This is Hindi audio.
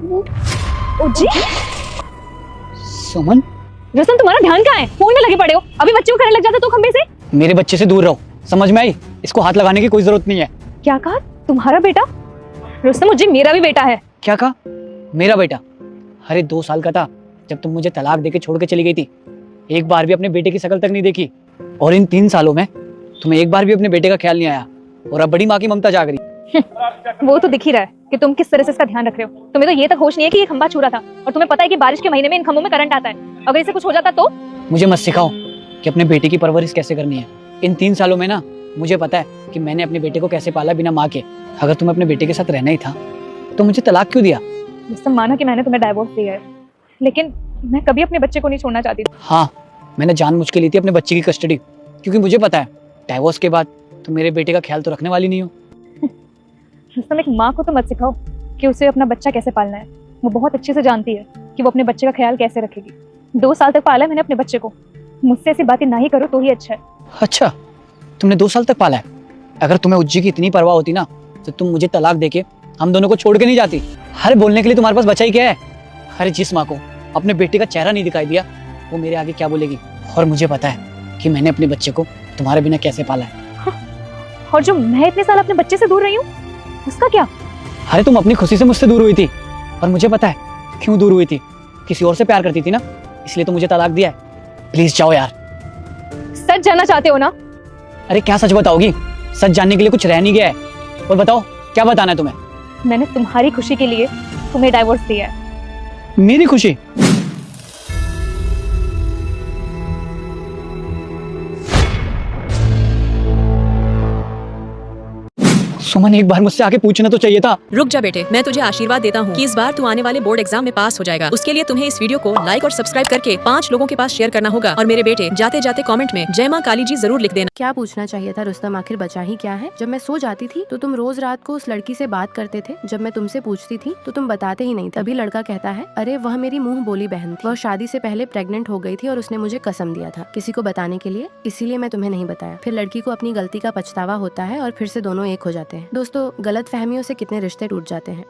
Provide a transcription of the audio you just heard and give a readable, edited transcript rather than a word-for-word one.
जी सुमन, रुस्तम तुम्हारा ध्यान कहाँ है? फोन में लगे पड़े हो। अभी बच्चे को करने लग जाते तो खंबे से। मेरे बच्चे से दूर रहो, समझ में आई? इसको हाथ लगाने की कोई जरूरत नहीं है। क्या कहा? तुम्हारा बेटा? रुस्तम मुझे मेरा भी बेटा है। क्या कहा? मेरा बेटा? अरे 2 साल का था जब तुम मुझे तलाक देके छोड़ के चली गई थी। एक बार भी अपने बेटे की शक्ल तक नहीं देखी, और इन 3 सालों में तुम्हें एक बार भी अपने बेटे का ख्याल नहीं आया, और अब बड़ी माँ की ममता जाग रही। वो तो दिख ही रहा है कि तुम किस तरह से इसका ध्यान रख रहे हो। तुम्हें तो ये तक होश नहीं है कि ये खंबा छू रहा था, और तुम्हें पता है कि बारिश के महीने में इन खंभों में करंट आता है। अगर इसे कुछ हो जाता तो? मुझे मत सिखाओ कि अपने बेटे की परवरिश कैसे करनी है। इन 3 सालों में ना मुझे पता है कि मैंने अपने बेटे को कैसे पाला बिना माँ के। अगर तुम्हें अपने बेटे के साथ रहना ही था तो मुझे तलाक क्यों दिया? रुस्तम माना कि मैंने तुम्हें डाइवोर्स दिया है, लेकिन मैं कभी अपने बच्चे को नहीं छोड़ना चाहती थी। हाँ, मैंने जानबूझ के ली थी अपने बच्चे की कस्टडी, क्योंकि मुझे पता है डाइवोर्स के बाद तुम मेरे बेटे का ख्याल तो रखने वाली नहीं हो। रुस्तम एक माँ को तो मत सिखाओ कि उसे अपना बच्चा कैसे पालना है। वो बहुत अच्छे से जानती है कि वो अपने बच्चे का ख्याल कैसे रखेगी। 2 साल तक पाला है मैंने अपने बच्चे को। मुझसे ऐसी बातें ना ही करो तो ही अच्छा है। अच्छा, तुमने 2 साल तक पाला है? अगर तुम्हें उज्जी की इतनी परवाह होती ना तो तुम मुझे तलाक देके हम दोनों को छोड़ के नहीं जाती। हर बोलने के लिए तुम्हारे पास बचा ही क्या है? हर जिस माँ को अपने बेटे का चेहरा नहीं दिखाई दिया वो मेरे आगे क्या बोलेगी? और मुझे पता है कि मैंने अपने बच्चे को तुम्हारे बिना कैसे पाला है। और जो मैं इतने साल अपने बच्चे से दूर रही हूँ उसका क्या? अरे तुम अपनी खुशी से मुझसे दूर हुई थी, और मुझे पता है क्यों दूर हुई थी। किसी और से प्यार करती थी ना, इसलिए तो मुझे तलाक दिया है। प्लीज जाओ यार। सच जानना चाहते हो ना? अरे क्या सच बताओगी? सच जानने के लिए कुछ रह नहीं गया है। और बताओ क्या बताना है तुम्हें? मैंने तुम्हारी खुशी के लिए तुम्हें डाइवोर्स दिया है। मेरी खुशी? सुमन, एक बार मुझसे आके पूछना तो चाहिए था। रुक जा बेटे, मैं तुझे आशीर्वाद देता हूँ कि इस बार तू आने वाले बोर्ड एग्जाम में पास हो जाएगा। उसके लिए तुम्हें इस वीडियो को लाइक और सब्सक्राइब करके 5 लोगों के पास शेयर करना होगा। और मेरे बेटे जाते जाते कमेंट में जय माँ काली जी जरूर लिख देना। क्या पूछना चाहिए था रुस्तम, आखिर बचा ही क्या है? जब मैं सो जाती थी तो तुम रोज रात को उस लड़की से बात करते थे। जब मैं तुमसे पूछती थी तो तुम बताते ही नहीं। तभी लड़का कहता है, अरे वह मेरी मुंह बोली बहन थी, वह शादी से पहले प्रेग्नेंट हो गई थी और उसने मुझे कसम दिया था किसी को बताने के लिए, इसीलिए मैं तुम्हें नहीं बताया। फिर लड़की को अपनी गलती का पछतावा होता है और फिर से दोनों एक हो जाते हैं। दोस्तों, गलत फहमियों से कितने रिश्ते टूट जाते हैं।